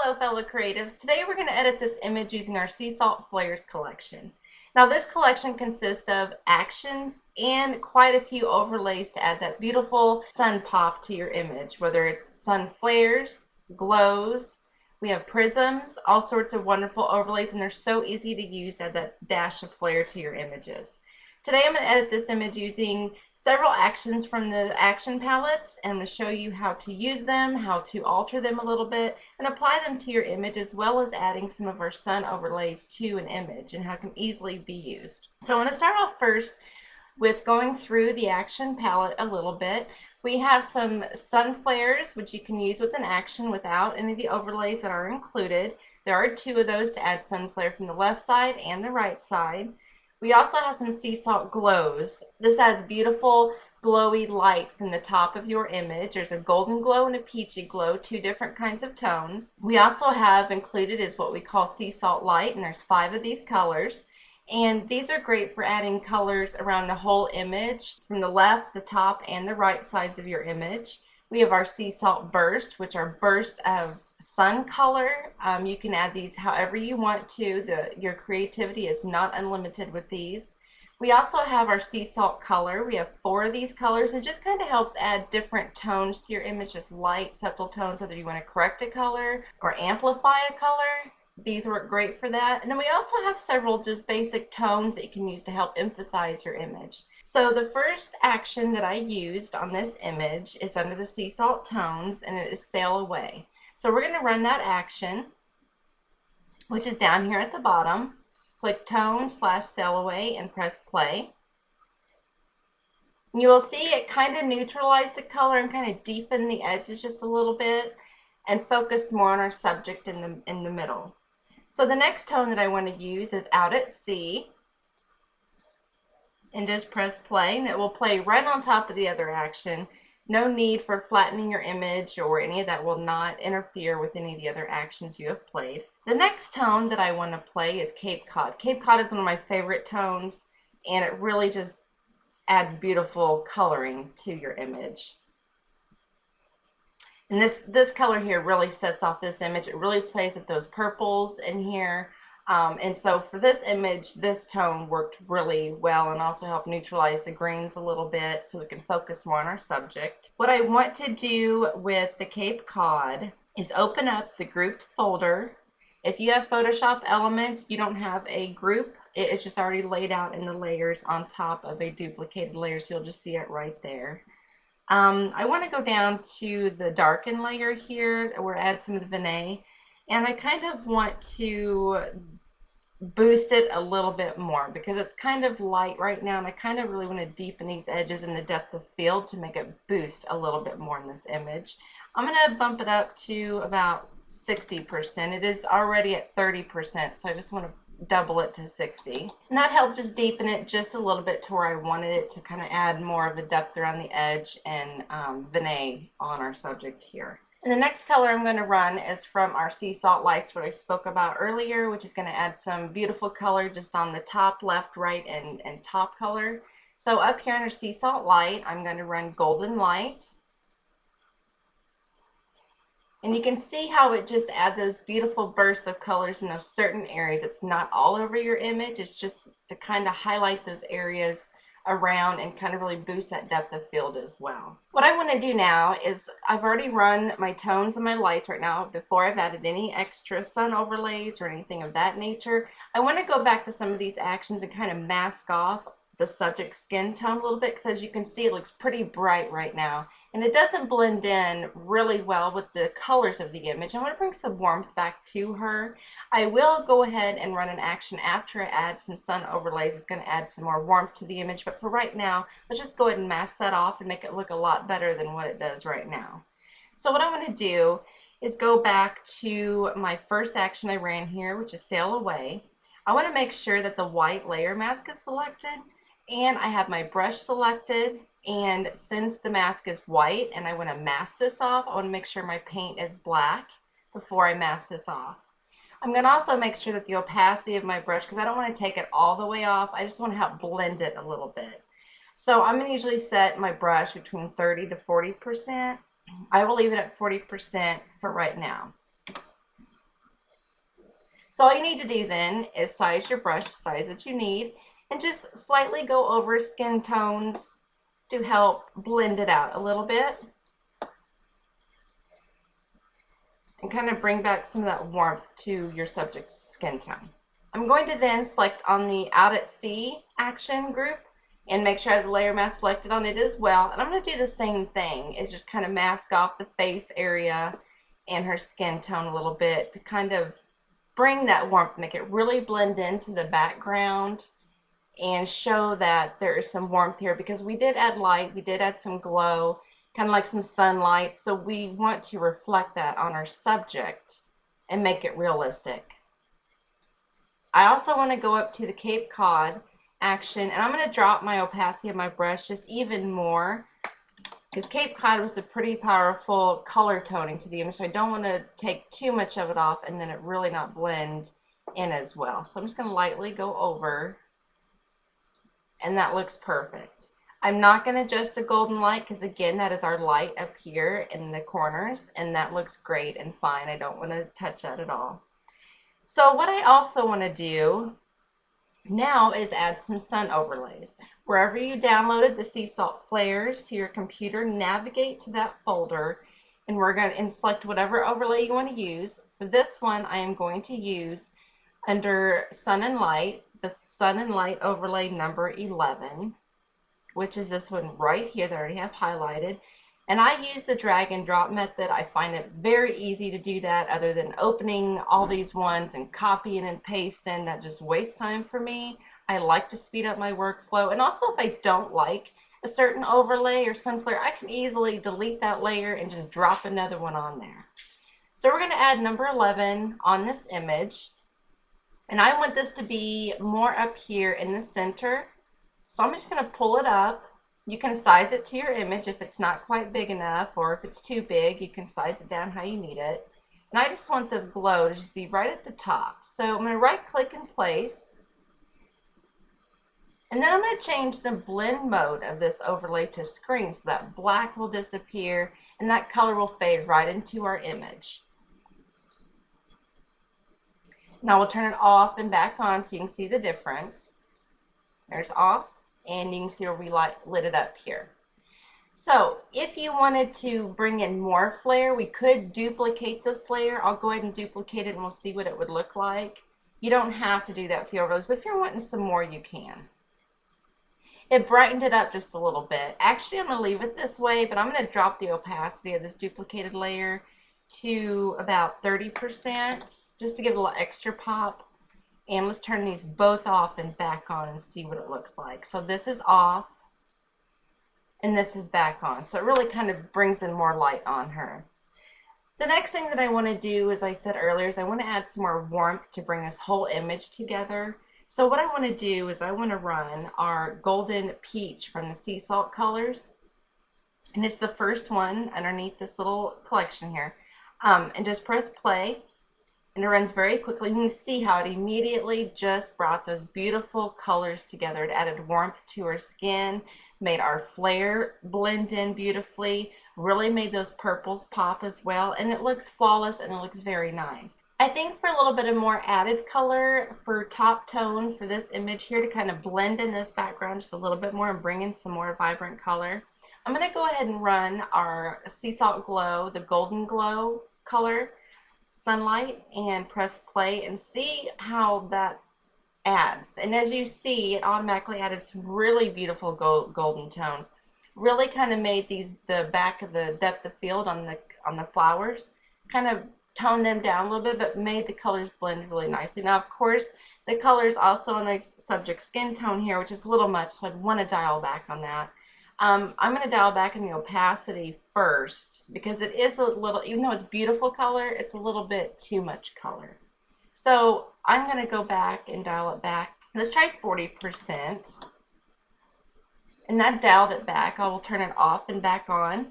Hello fellow creatives. Today we're going to edit this image using our Seasalt Flares collection. Now this collection consists of actions and quite a few overlays to add that beautiful sun pop to your image, whether it's sun flares, glows, we have prisms, all sorts of wonderful overlays, and they're so easy to use to add that dash of flare to your images. Today I'm going to edit this image using several actions from the action palettes, and I'm going to show you how to use them, how to alter them a little bit, and apply them to your image, as well as adding some of our sun overlays to an image and how it can easily be used. So I want to start off first with going through the action palette a little bit. We have some sun flares, which you can use with an action without any of the overlays that are included. There are two of those to add sun flare from the left side and the right side. We also have some Seasalt glows. This adds beautiful glowy light from the top of your image. There's a golden glow and a peachy glow, two different kinds of tones. We also have included is what we call Seasalt light, and there's 5 of these colors. And these are great for adding colors around the whole image from the left, the top, and the right sides of your image. We have our Seasalt burst, which are bursts of sun color. You can add these however you want to. Your creativity is not unlimited with these. We also have our Seasalt color. We have 4 of these colors, and it just kind of helps add different tones to your image, just light, subtle tones, whether you want to correct a color or amplify a color. These work great for that. And then we also have several just basic tones that you can use to help emphasize your image. So the first action that I used on this image is under the Seasalt tones, and it is sail away. So we're going to run that action, which is down here at the bottom. Click tone/sail away and press play. And you will see it kind of neutralized the color and kind of deepened the edges just a little bit and focused more on our subject in the middle. So the next tone that I want to use is Out at Sea, and just press play, and it will play right on top of the other action. No need for flattening your image or any of that. Will not interfere with any of the other actions you have played. The next tone that I want to play is Cape Cod. Cape Cod is one of my favorite tones, and it really just adds beautiful coloring to your image. And this color here really sets off this image. It really plays with those purples in here. And so for this image, this tone worked really well and also helped neutralize the greens a little bit so we can focus more on our subject. What I want to do with the Cape Cod is open up the grouped folder. If you have Photoshop elements, you don't have a group. It's just already laid out in the layers on top of a duplicated layer, so you'll just see it right there. I want to go down to the darken layer here where I add some of the Vignette, and I kind of want to boost it a little bit more because it's kind of light right now, and I kind of really want to deepen these edges and the depth of field to make it boost a little bit more in this image. I'm going to bump it up to about 60%. It is already at 30%, so I just want to double it to 60, and that helped just deepen it just a little bit to where I wanted it to kind of add more of a depth around the edge and Vignette on our subject here. And the next color I'm going to run is from our Seasalt lights, what I spoke about earlier, which is going to add some beautiful color just on the top, left, right, and top color. So up here under Seasalt light, I'm going to run golden light. And you can see how it just adds those beautiful bursts of colors in those certain areas. It's not all over your image. It's just to kind of highlight those areas around and kind of really boost that depth of field as well. What I want to do now is I've already run my tones and my lights right now before I've added any extra sun overlays or anything of that nature. I want to go back to some of these actions and kind of mask off the subject skin tone a little bit, because as you can see, it looks pretty bright right now and it doesn't blend in really well with the colors of the image. I want to bring some warmth back to her. I will go ahead and run an action after I add some sun overlays. It's going to add some more warmth to the image, but for right now, let's just go ahead and mask that off and make it look a lot better than what it does right now. So what I want to do is go back to my first action I ran here, which is sail away. I want to make sure that the white layer mask is selected, and I have my brush selected, and since the mask is white and I want to mask this off, I want to make sure my paint is black before I mask this off. I'm going to also make sure that the opacity of my brush, because I don't want to take it all the way off, I just want to help blend it a little bit. So I'm going to usually set my brush between 30 to 40%. I will leave it at 40% for right now. So all you need to do then is size your brush the size that you need and just slightly go over skin tones to help blend it out a little bit and kind of bring back some of that warmth to your subject's skin tone. I'm going to then select on the Out at Sea action group and make sure I have the layer mask selected on it as well. And I'm going to do the same thing, is just kind of mask off the face area and her skin tone a little bit to kind of bring that warmth, make it really blend into the background and show that there is some warmth here, because we did add light, we did add some glow, kind of like some sunlight. So we want to reflect that on our subject and make it realistic. I also want to go up to the Cape Cod action, and I'm going to drop my opacity of my brush just even more, because Cape Cod was a pretty powerful color toning to the image, so I don't want to take too much of it off and then it really not blend in as well. So I'm just going to lightly go over, and that looks perfect. I'm not going to adjust the golden light, because again, that is our light up here in the corners, and that looks great and fine. I don't want to touch that at all. So what I also want to do now is add some sun overlays. Wherever you downloaded the Seasalt flares to your computer, navigate to that folder, and we're going to select whatever overlay you want to use. For this one, I am going to use, under Sun and Light, the Sun and Light overlay number 11, which is this one right here that I already have highlighted. And I use the drag and drop method. I find it very easy to do that, other than opening all these ones and copying and pasting. That just wastes time for me. I like to speed up my workflow. And also, if I don't like a certain overlay or sun flare, I can easily delete that layer and just drop another one on there. So we're going to add number 11 on this image. And I want this to be more up here in the center. So I'm just going to pull it up. You can size it to your image if it's not quite big enough, or if it's too big, you can size it down how you need it. And I just want this glow to just be right at the top. So I'm going to right click and place. And then I'm going to change the blend mode of this overlay to screen, so that black will disappear and that color will fade right into our image. Now we'll turn it off and back on so you can see the difference. There's off. And you can see where we lit it up here. So if you wanted to bring in more flare, we could duplicate this layer. I'll go ahead and duplicate it and we'll see what it would look like. You don't have to do that with the overlays, but if you're wanting some more, you can. It brightened it up just a little bit. Actually, I'm going to leave it this way, but I'm going to drop the opacity of this duplicated layer to about 30%, just to give it a little extra pop. And let's turn these both off and back on and see what it looks like. So this is off and this is back on. So it really kind of brings in more light on her. The next thing that I want to do, as I said earlier, is I want to add some more warmth to bring this whole image together. So what I want to do is I want to run our Golden Peach from the Seasalt colors. And it's the first one underneath this little collection here. And just press play. And it runs very quickly. You can see how it immediately just brought those beautiful colors together. It added warmth to her skin, made our flare blend in beautifully, really made those purples pop as well, and it looks flawless and it looks very nice. I think for a little bit of more added color for top tone for this image here, to kind of blend in this background just a little bit more and bring in some more vibrant color, I'm going to go ahead and run our Seasalt Glow, the Golden Glow color, Sunlight, and press play and see how that adds. And as you see, it automatically added some really beautiful golden tones. Really kind of made the back of the depth of field on the flowers, kind of toned them down a little bit, but made the colors blend really nicely. Now, of course, the color is also on the subject skin tone here, which is a little much, so I'd want to dial back on that. I'm going to dial back in the opacity first, because it is a little, even though it's beautiful color, it's a little bit too much color. So I'm going to go back and dial it back. Let's try 40%. And that dialed it back. I will turn it off and back on.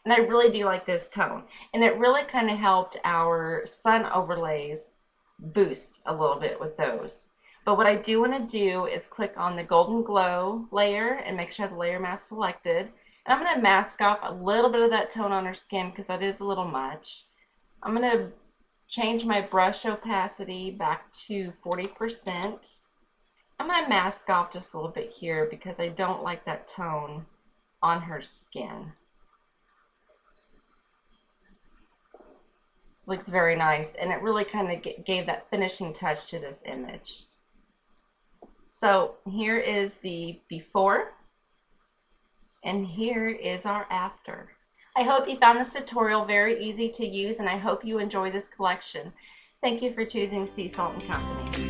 And I really do like this tone. And it really kind of helped our sun overlays boost a little bit with those. But what I do want to do is click on the Golden Glow layer and make sure I have the layer mask selected. And I'm going to mask off a little bit of that tone on her skin because that is a little much. I'm going to change my brush opacity back to 40%. I'm going to mask off just a little bit here because I don't like that tone on her skin. Looks very nice, and it really kind of gave that finishing touch to this image. So here is the before, and here is our after. I hope you found this tutorial very easy to use, and I hope you enjoy this collection. Thank you for choosing Seasalt & Company.